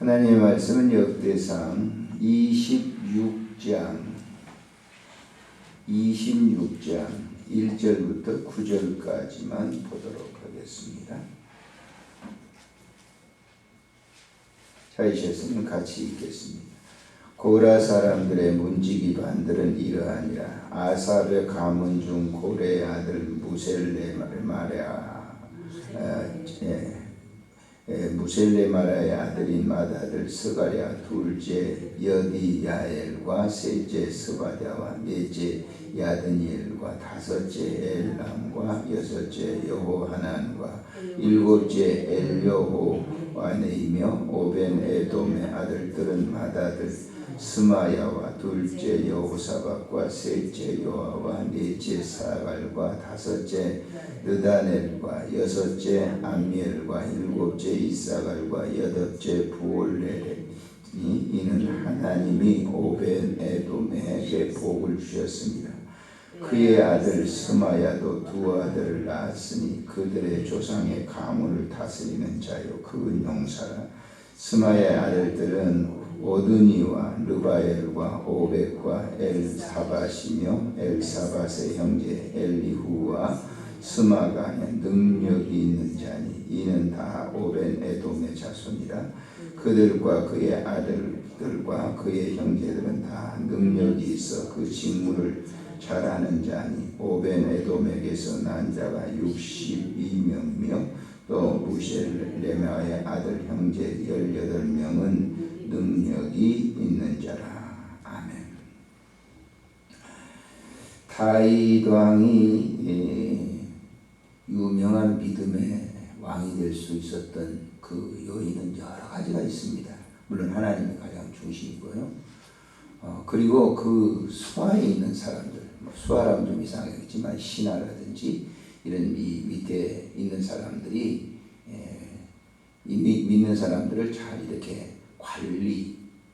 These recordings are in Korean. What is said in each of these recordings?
하나님의 말씀은 역대상 26장 1절부터 9절까지만 보도록 하겠습니다. 찾으셨으면 같이 읽겠습니다. 고라 사람들의 문지기 반들은 이러하니라. 아삽의 가문 중 고레의 아들 무셀레마라의 아들인 맏아들 스가랴, 둘째 여디야엘과 셋째 스바랴와 넷째 야드니엘과 다섯째 엘람과 여섯째 여호하난과 일곱째 엘여호와네이며 오벤에돔의 아들들은 맏아들 스마야와 둘째 여호사박과 셋째 요아와 넷째 사갈과 다섯째 느다넬과 여섯째 암미엘과 일곱째 이사갈과 여덟째 부올레니 이는 하나님이 오벤에돔에게 복을 주셨습니다. 그의 아들 스마야도 두 아들을 낳았으니 그들의 조상의 가문을 다스리는 자요 그은 용사라. 스마야의 아들들은 오드니와 르바엘과 오벳과 엘사밧이며 엘사밧의 형제 엘리후와 스마가 능력이 있는 자니 이는 다 오벤에돔의 자손이라. 그들과 그의 아들들과 그의 형제들은 다 능력이 있어 그 직무를 잘하는 자니 오벤에돔에게서 난 자가 62명이며 또 무셀레마의 아들 형제 18명은 능력이 있는 자라. 아멘. 다윗 왕이 유명한 믿음의 왕이 될 수 있었던 그 요인은 여러 가지가 있습니다. 물론 하나님이 가장 중심이고요. 그리고 그 수하에 있는 사람들, 수하라면 좀 이상하겠지만 신하라든지 이런 밑에 있는 사람들이 믿는 사람들을 잘 이렇게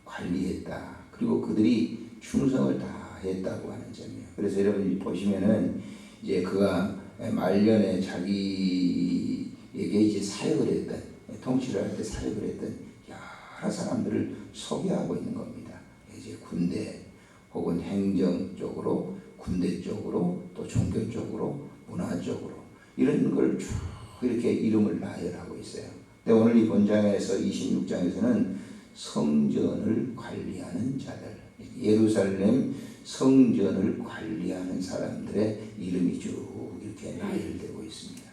관리했다. 그리고 그들이 충성을 다했다고 하는 점이에요. 그래서 여러분이 보시면은 이제 그가 말년에 자기에게 이제 사역을 했던, 통치를 할 때 사역을 했던 여러 사람들을 소개하고 있는 겁니다. 이제 군대 혹은 행정 쪽으로, 군대 쪽으로, 또 종교 쪽으로, 문화 쪽으로 이런 걸 쭉 이렇게 이름을 나열하고 있어요. 근데 오늘 이 본장에서 26장에서는 성전을 관리하는 자들, 예루살렘 성전을 관리하는 사람들의 이름이 쭉 이렇게 나열되고 있습니다.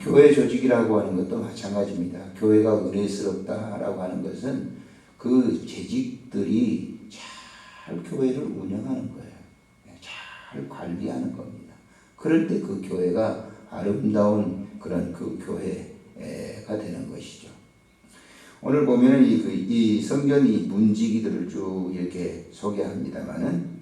교회 조직이라고 하는 것도 마찬가지입니다. 교회가 은혜스럽다라고 하는 것은 그 재직들이 잘 교회를 운영하는 거예요. 잘 관리하는 겁니다. 그럴 때 그 교회가 아름다운 그런 그 교회가 되는 것이죠. 오늘 보면은 이 성전이 문지기들을 쭉 이렇게 소개합니다만은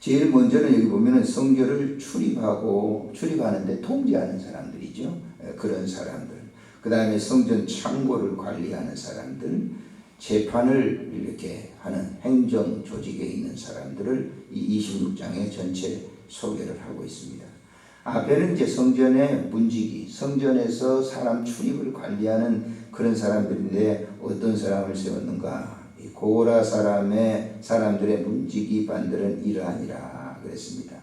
제일 먼저는 여기 보면은 성전을 출입하는데 통제하는 사람들이죠. 그런 사람들. 그 다음에 성전 창고를 관리하는 사람들, 재판을 이렇게 하는 행정 조직에 있는 사람들을 이 26장에 전체 소개를 하고 있습니다. 앞에는 이제 성전의 문지기, 성전에서 사람 출입을 관리하는 그런 사람들인데 어떤 사람을 세웠는가? 고라 사람들의 문지기 반들은 이러하니라 그랬습니다.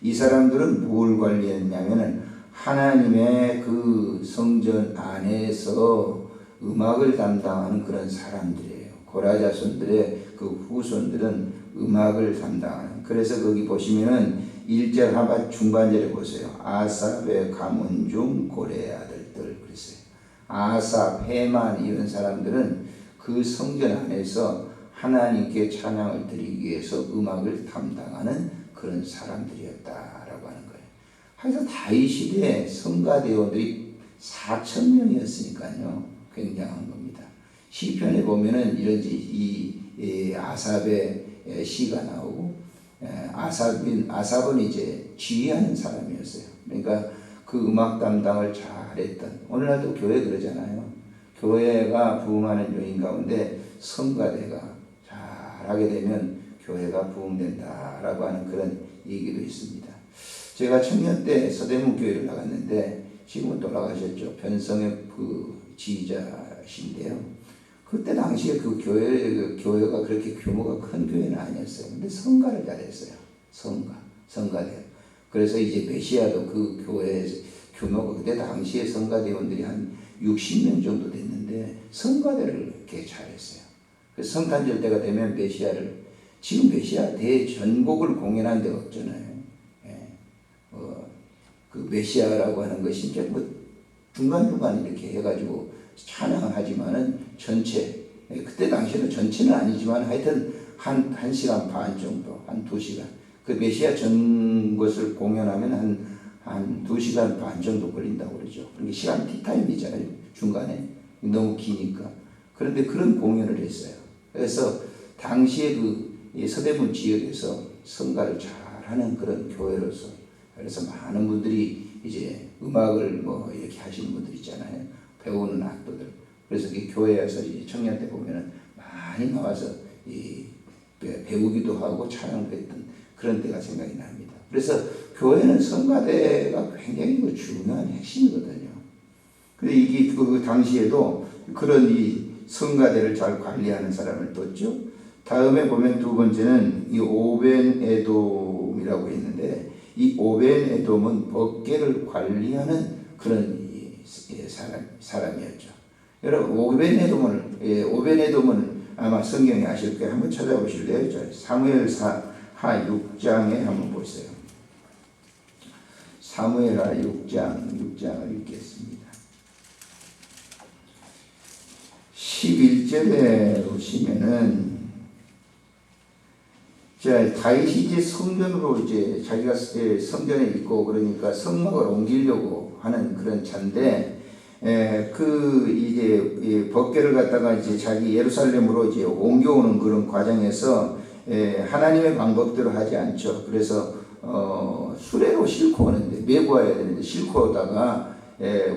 이 사람들은 뭘 관리했냐면은 하나님의 그 성전 안에서 음악을 담당하는 그런 사람들이에요. 고라 자손들의 그 후손들은 음악을 담당하는. 그래서 거기 보시면은 1절 하반 중반절에 보세요. 아삽의 가문 중 고레의 아들들 그랬어요. 아삽, 헤만 이런 사람들은 그 성전 안에서 하나님께 찬양을 드리기 위해서 음악을 담당하는 그런 사람들이었다라고 하는 거예요. 그래서 다윗 시대에 성가대원들이 4,000명이었으니까요. 굉장한 겁니다. 시편에 보면은 이런 이 아삽의 시가 나오고 아삽은 이제 지휘하는 사람이었어요. 그러니까 그 음악 담당을 잘했던, 오늘날도 교회 그러잖아요. 교회가 부흥하는 요인 가운데 성가대가 잘하게 되면 교회가 부흥된다라고 하는 그런 얘기도 있습니다. 제가 청년 때 서대문 교회를 나갔는데 지금은 돌아가셨죠. 변성엽 그 지휘자 메시아신데요. 그때 당시에 그 교회가 그렇게 규모가 큰 교회는 아니었어요. 근데 성가를 잘했어요. 성가대요. 그래서 이제 메시아도 그 교회 규모가 그때 당시에 성가대원들이 한 60명 정도 됐는데 성가대를 이렇게 잘했어요. 그래서 성탄절 때가 되면 지금 메시아 대전곡을 공연한 데가 없잖아요. 예. 그 메시아라고 하는 것이 이제 뭐 중간중간 이렇게 해가지고 찬양을 하지만은 전체, 그때 당시에는 전체는 아니지만 하여튼 한 시간 반 정도, 한 2시간. 그 메시아 전 것을 공연하면 한 2시간 반 정도 걸린다고 그러죠. 그러니까 시간 티타임이잖아요. 중간에. 너무 기니까. 그런데 그런 공연을 했어요. 그래서 당시에 그 서대문 지역에서 성가를 잘하는 그런 교회로서, 그래서 많은 분들이 이제 음악을 뭐 이렇게 하시는 분들 있잖아요. 배우는 악도들. 그래서 그 교회에서 이제 청년 때 보면은 많이 나와서 배우기도 하고 찬양도 했던 그런 때가 생각이 납니다. 그래서 교회는 성가대가 굉장히 중요한 핵심이거든요. 근데 이게 그 당시에도 그런 이 성가대를 잘 관리하는 사람을 뒀죠. 다음에 보면 두 번째는 이 오벤에돔이라고 있는데, 이 오벤에돔은 법궤를 관리하는 그런 사람이었죠. 여러분 오벤에돔은 아마 성경에 아실 거예요. 한번 찾아보실래요? 사무엘하 6장에 한번 보세요. 사무엘하 6장을 읽겠습니다. 11절에 보시면은, 자, 다윗이 이제 성전으로 이제 자기가 성전에 있고 그러니까 성막을 옮기려고 하는 그런 차인데, 그 이제 법궤를 갖다가 이제 자기 예루살렘으로 이제 옮겨오는 그런 과정에서 하나님의 방법대로 하지 않죠. 그래서 수레로 싣고 오는데, 메고 와야 되는데 싣고 오다가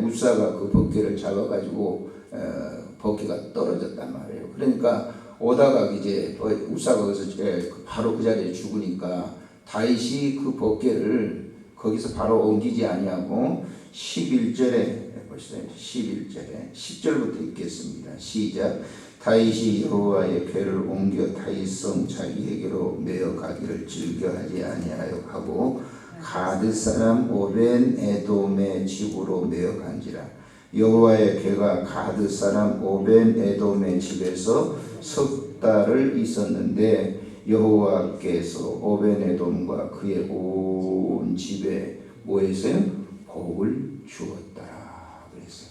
우사가 그 법궤를 잡아가지고 법궤가 떨어졌단 말이에요. 그러니까 오다가 이제 우사가 그래서 바로 그 자리에 죽으니까 다윗이 그 법궤를 거기서 바로 옮기지 아니하고 11절에 보시죠. 11절에 10절부터 읽겠습니다. 시작. 다윗이 여호와의 궤를 옮겨 다윗성 자기에게로 메어 가기를 즐겨하지 아니하여 하고 가드 사람 오벤에돔의 집으로 메어 간지라. 여호와의 궤가 가드 사람 오벤에돔의 집에서 석 달을 있었는데 여호와께서 오벤에돔과 그의 온 집에 뭐 했어요? 복을 주었더라 그랬어요.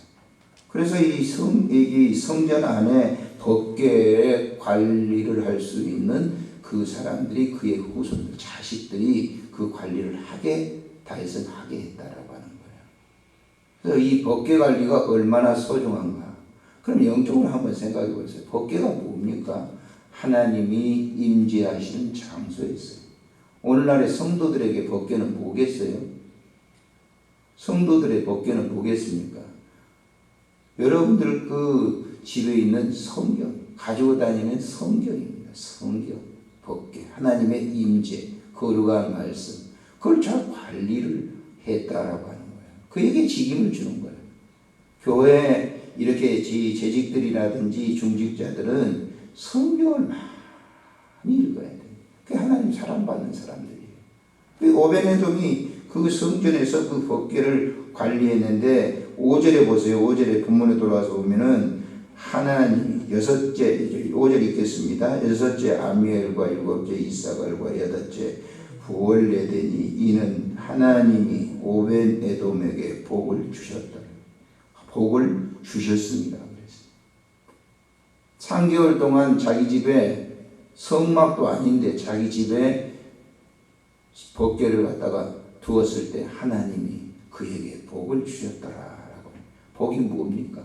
그래서 이 성전 안에 법궤의 관리를 할 수 있는 그 사람들이, 그의 후손들, 자식들이 그 관리를 다윗은 하게 했다라고 하는 거예요. 그래서 이 법궤 관리가 얼마나 소중한가. 그럼 영적으로 한번 생각해 보세요. 법궤가 뭡니까? 하나님이 임재하시는 장소였어요. 오늘날의 성도들에게 법궤는 뭐겠어요? 성도들의 법궤는 뭐겠습니까? 여러분들 그 집에 있는 성경, 가지고 다니는 성경입니다. 성경, 법궤, 하나님의 임재, 거룩한 말씀, 그걸 잘 관리를 했다라고 하는 거예요. 그에게 직임을 주는 거예요. 교회 이렇게 재직들이라든지 중직자들은 성경을 많이 읽어야 돼요. 그게 하나님 사랑받는 사람들이에요. 오벤에돔이 그 성전에서 그 법궤를 관리했는데 5절에 보세요. 5절에 본문에 돌아와서 보면은 하나님 5절 읽겠습니다. 6째 아미엘과 7째 이사갈과 8째 부올레데니 이는 하나님이 오벤에돔에게 복을 주셨다. 복을 주셨습니다. 3개월 동안 자기 집에 성막도 아닌데 자기 집에 법궤를 갖다가 두었을 때 하나님이 그에게 복을 주셨더라라고. 복이 뭡니까?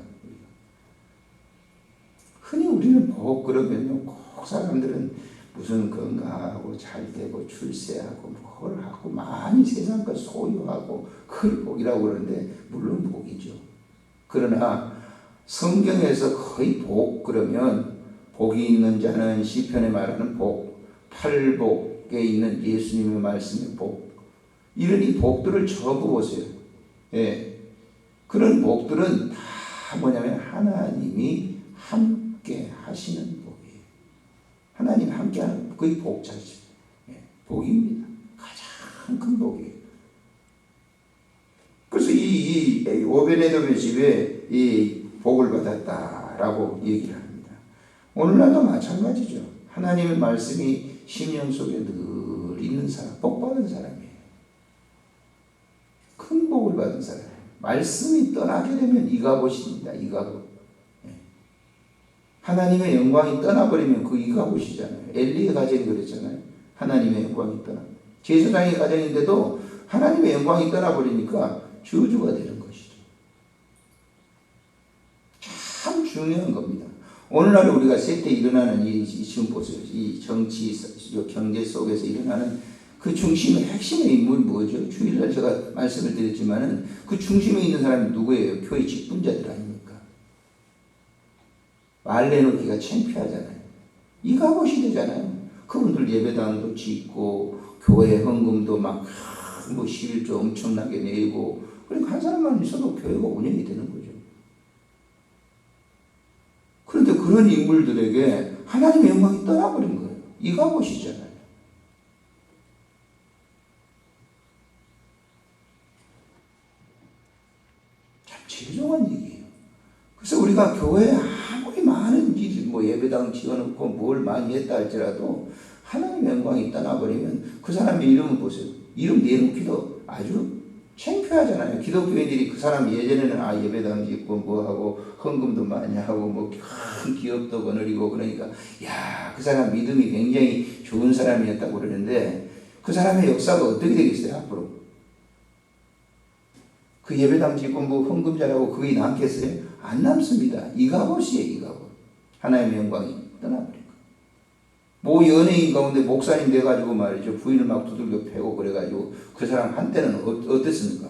흔히 우리는 복 그러면요, 꼭 사람들은 무슨 건강하고 잘 되고 출세하고 뭘 하고 많이 세상 걸 소유하고 그걸 복이라고 그러는데 물론 복이죠. 그러나 성경에서 거의 복 그러면 복이 있는 자는 시편에 말하는 복, 팔복에 있는 예수님의 말씀의 복, 이런 이 복들을 적어보세요. 예. 그런 복들은 다 다 뭐냐면 하나님이 함께 하시는 복이에요. 하나님 함께 하는 그게 복자죠. 복입니다. 가장 큰 복이에요. 그래서 이 오베데돔의 집에 이 복을 받았다라고 얘기를 합니다. 오늘날도 마찬가지죠. 하나님의 말씀이 심령 속에 늘 있는 사람, 복 받은 사람이에요. 큰 복을 받은 사람이에요. 말씀이 떠나게 되면 이가봇입니다. 이가봇. 하나님의 영광이 떠나버리면 그 이가봇이잖아요. 엘리의 가정이 그랬잖아요. 하나님의 영광이 떠나. 제사장의 가정인데도 하나님의 영광이 떠나버리니까 저주가 되는 것이죠. 참 중요한 겁니다. 오늘날 우리가 세때 일어나는 지금 보세요. 이 정치, 경제 속에서 일어나는 그 중심의 핵심의 인물이 뭐죠? 주일날 제가 말씀을 드렸지만은 그 중심에 있는 사람이 누구예요? 교회 직분자들 아닙니까? 말 내놓기가 창피하잖아요. 이가봇이 되잖아요. 그분들 예배당도 짓고 교회 헌금도 막 뭐 11조 엄청나게 내고 그러니까 한 사람만 있어도 교회가 운영이 되는 거죠. 그런데 그런 인물들에게 하나님의 영광이 떠나버린 거예요. 이가봇이잖아요. 참 죄송한 얘기예요. 그래서 우리가 교회에 아무리 많은 일, 뭐 예배당 지어놓고 뭘 많이 했다 할지라도 하나님의 영광이 떠나버리면 그 사람의 이름을 보세요. 이름 내놓기도 아주 창피하잖아요. 기독교인들이 그 사람 예전에는 예배당 짓고 뭐하고 헌금도 많이 하고 뭐 큰 기업도 거느리고 그러니까 그 사람 믿음이 굉장히 좋은 사람이었다고 그러는데 그 사람의 역사가 어떻게 되겠어요 앞으로? 그 예배당 짓고 뭐 헌금 잘하고 그게 남겠어요? 안 남습니다. 이가봇이에요. 이가봇. 하나님의 영광이 떠나버린 거. 뭐 연예인 가운데 목사님 돼가지고 말이죠. 부인을 막 두들겨 패고 그래가지고 그 사람 한때는 어땠습니까?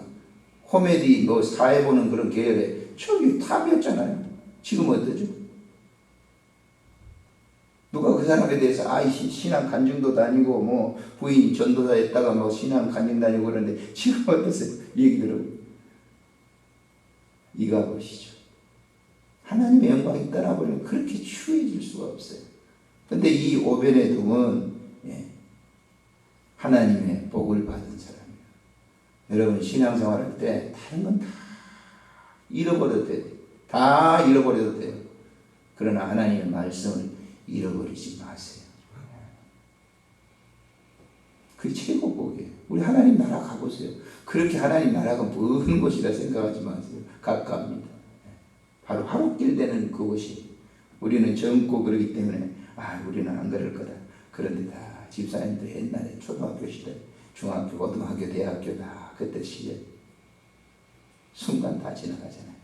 코미디 뭐 사회 보는 그런 계열의 저기 탑이었잖아요. 지금 어떠죠? 누가 그 사람에 대해서 신앙 간증도 다니고 뭐 부인 전도사 했다가 뭐 신앙 간증 다니고 그러는데 지금 어떠세요? 얘기 들어보고. 이가봇이죠. 하나님의 영광이 떠나버리면 그렇게 추해질 수가 없어요. 근데 이 오베데돔은 하나님의 복을 받은 사람이에요. 여러분 신앙생활 할 때 다른 건 다 잃어버려도 돼요. 다 잃어버려도 돼요. 그러나 하나님의 말씀을 잃어버리지 마세요. 그게 최고 복이에요. 우리 하나님 나라 가보세요. 그렇게 하나님 나라가 먼 곳이라 생각하지 마세요. 가까웁니다. 바로 하루길 되는 그곳이. 우리는 젊고 그러기 때문에 우리는 안 그럴 거다. 그런데 다 집사님들 옛날에 초등학교 시대, 중학교, 고등학교, 대학교 다 그때 시절 순간 다 지나가잖아요.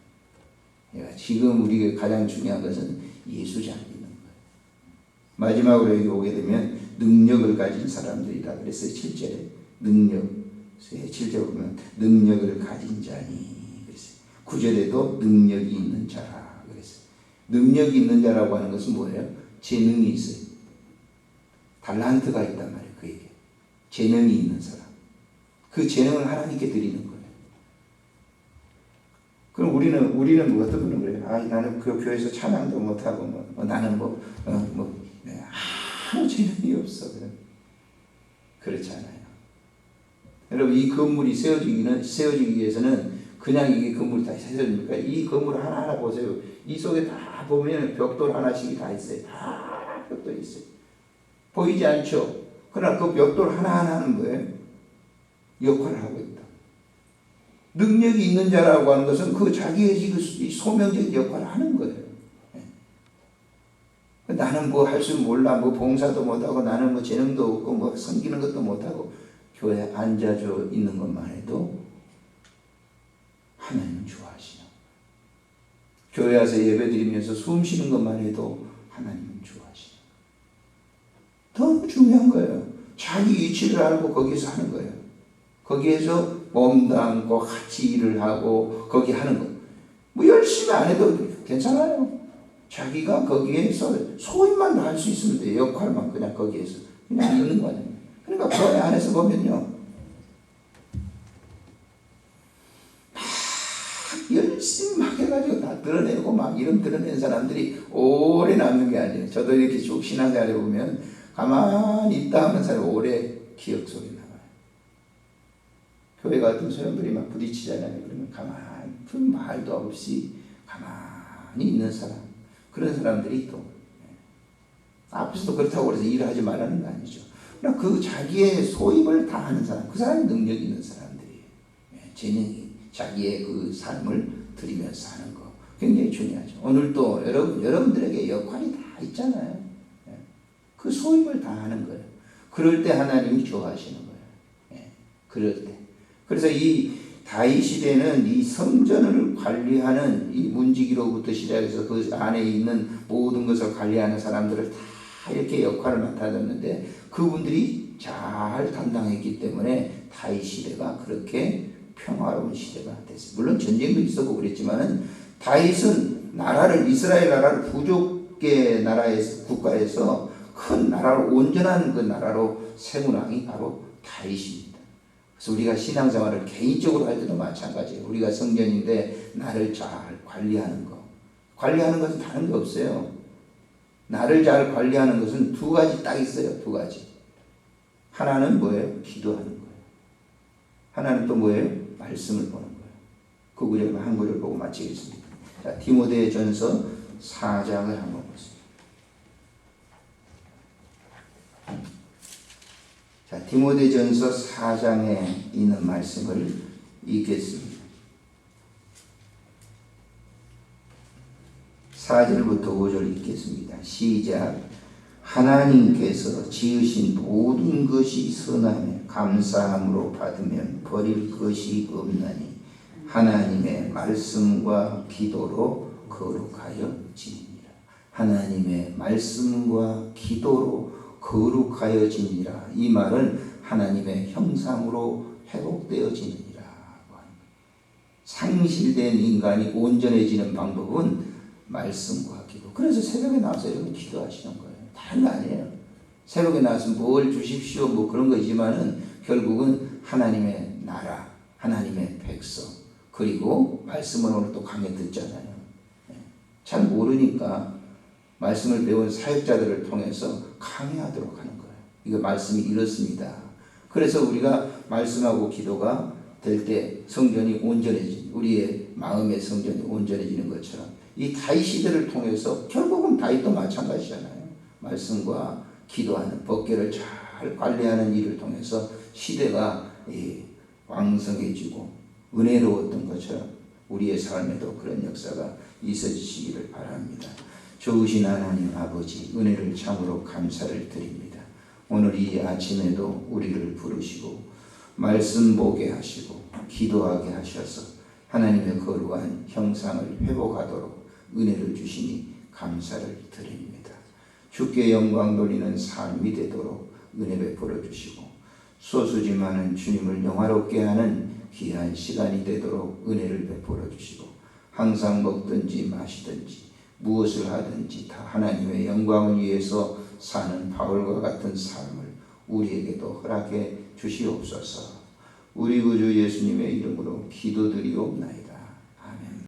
그러니까 지금 우리가 가장 중요한 것은 예수 잘 믿는 거예요. 마지막으로 여기 오게 되면 능력을 가진 사람들이다. 그래서 7절에 능력, 7절 보면 능력을 가진 자니. 그랬어요. 9절에도 능력이 있는 자라. 그랬어요. 능력이 있는 자라고 하는 것은 뭐예요? 재능이 있어요. 달란트가 있단 말이에요. 그에게. 재능이 있는 사람. 그 재능을 하나님께 드리는 거예요. 그럼 우리는 뭐 어떤 분은 그래요? 나는 그 교회에서 찬양도 못하고, 나는 아무 재능이 없어. 그렇지 않아요. 여러분, 이 건물이 세워지기 위해서는 그냥 이게 건물이 다 세워집니까? 이 건물 하나하나 보세요. 이 속에 다 보면 벽돌 하나씩이 다 있어요. 다 벽돌이 있어요. 보이지 않죠? 그러나 그 벽돌 하나하나는 뭐예요? 역할을 하고 있다. 능력이 있는 자라고 하는 것은 그 자기의 소명적 역할을 하는 거예요. 나는 뭐 할 줄 몰라, 뭐 봉사도 못하고, 나는 뭐 재능도 없고, 뭐 섬기는 것도 못하고, 교회에 앉아져 있는 것만 해도 하나님은 좋아하시나. 교회 와서 예배 드리면서 숨 쉬는 것만 해도 하나님은 좋아하시나. 더 중요한 거예요. 자기 위치를 알고 거기서 하는 거예요. 거기에서 몸담고 같이 일을 하고 거기 하는 거. 뭐 열심히 안 해도 괜찮아요. 자기가 거기에서 소임만 다 할 수 있으면 돼요. 역할만 그냥 거기에서 그냥 있는 거예요. 그러니까 교회 안에서 보면요, 막 열심히 막 해가지고 다 드러내고 막 이름 드러낸 사람들이 오래 남는 게 아니에요. 저도 이렇게 쭉 신앙생활 해보면 가만히 있다 하는 사람이 오래 기억 속에 남아요. 교회 같은 소형들이 막 부딪히잖아요. 그러면 가만히 그 말도 없이 가만히 있는 사람, 그런 사람들이 또 앞에서도 그렇다고 해서 일을 하지 말라는 거 아니죠. 그러나 그 자기의 소임을 다 하는 사람, 그 사람이 능력 있는 사람들이에요. 재능이 자기의 그 삶을 드리면서 하는 거 굉장히 중요하죠. 오늘도 여러분들에게 역할이 다 있잖아요. 그 소임을 다 하는 거예요. 그럴 때 하나님이 좋아하시는 거예요. 그럴 때. 그래서 이 다윗 시대는 이 성전을 관리하는 이 문지기로부터 시작해서 그 안에 있는 모든 것을 관리하는 사람들을 다 이렇게 역할을 맡아줬는데 그분들이 잘 담당했기 때문에 다윗 시대가 그렇게 평화로운 시대가 됐어요. 물론 전쟁도 있었고 그랬지만은 다윗은 이스라엘 나라를 부족의 나라에서 국가에서 큰 나라로 온전한 그 나라로 세운 왕이 바로 다윗입니다. 그래서 우리가 신앙생활을 개인적으로 할 때도 마찬가지예요. 우리가 성전인데 나를 잘 관리하는 거. 관리하는 것은 다른 게 없어요. 나를 잘 관리하는 것은 두 가지 딱 있어요. 두 가지. 하나는 뭐예요? 기도하는 거예요. 하나는 또 뭐예요? 말씀을 보는 거예요. 그 구절 한 구절 보고 마치겠습니다. 자, 디모데전서 4장을 한번 보세요. 자, 디모데전서 4장에 있는 말씀을 읽겠습니다. 4절부터 5절 읽겠습니다. 시작. 하나님께서 지으신 모든 것이 선하며 감사함으로 받으면 버릴 것이 없나니 하나님의 말씀과 기도로 거룩하여 지니라. 하나님의 말씀과 기도로 거룩하여 지니라. 이 말은 하나님의 형상으로 회복되어지느니라. 상실된 인간이 온전해지는 방법은 말씀과 기도. 그래서 새벽에 나와서 여러분 기도하시는 거예요. 다른 거 아니에요. 새벽에 나와서 뭘 주십시오 뭐 그런 거지만은 결국은 하나님의 나라, 하나님의 백성, 그리고 말씀을 오늘 또 강해 듣잖아요. 잘 모르니까 말씀을 배운 사역자들을 통해서 강해하도록 하는 거예요. 이거 말씀이 이렇습니다. 그래서 우리가 말씀하고 기도가 될 때 성전이 온전해진, 우리의 마음의 성전이 온전해지는 것처럼 이 다윗 시대를 통해서 결국은 다윗도 마찬가지잖아요. 말씀과 기도하는, 법궤를 잘 관리하는 일을 통해서 시대가 왕성해지고 은혜로웠던 것처럼 우리의 삶에도 그런 역사가 있어지시기를 바랍니다. 좋으신 하나님 아버지, 은혜를 참으로 감사를 드립니다. 오늘 이 아침에도 우리를 부르시고 말씀 보게 하시고 기도하게 하셔서 하나님의 거룩한 형상을 회복하도록 은혜를 주시니 감사를 드립니다. 주께 영광 돌리는 삶이 되도록 은혜 베풀어 주시고 소수지 많은 주님을 영화롭게 하는 귀한 시간이 되도록 은혜를 베풀어 주시고 항상 먹든지 마시든지 무엇을 하든지 다 하나님의 영광을 위해서 사는 바울과 같은 삶을 우리에게도 허락해 주시옵소서. 우리 구주 예수님의 이름으로 기도드리옵나이다.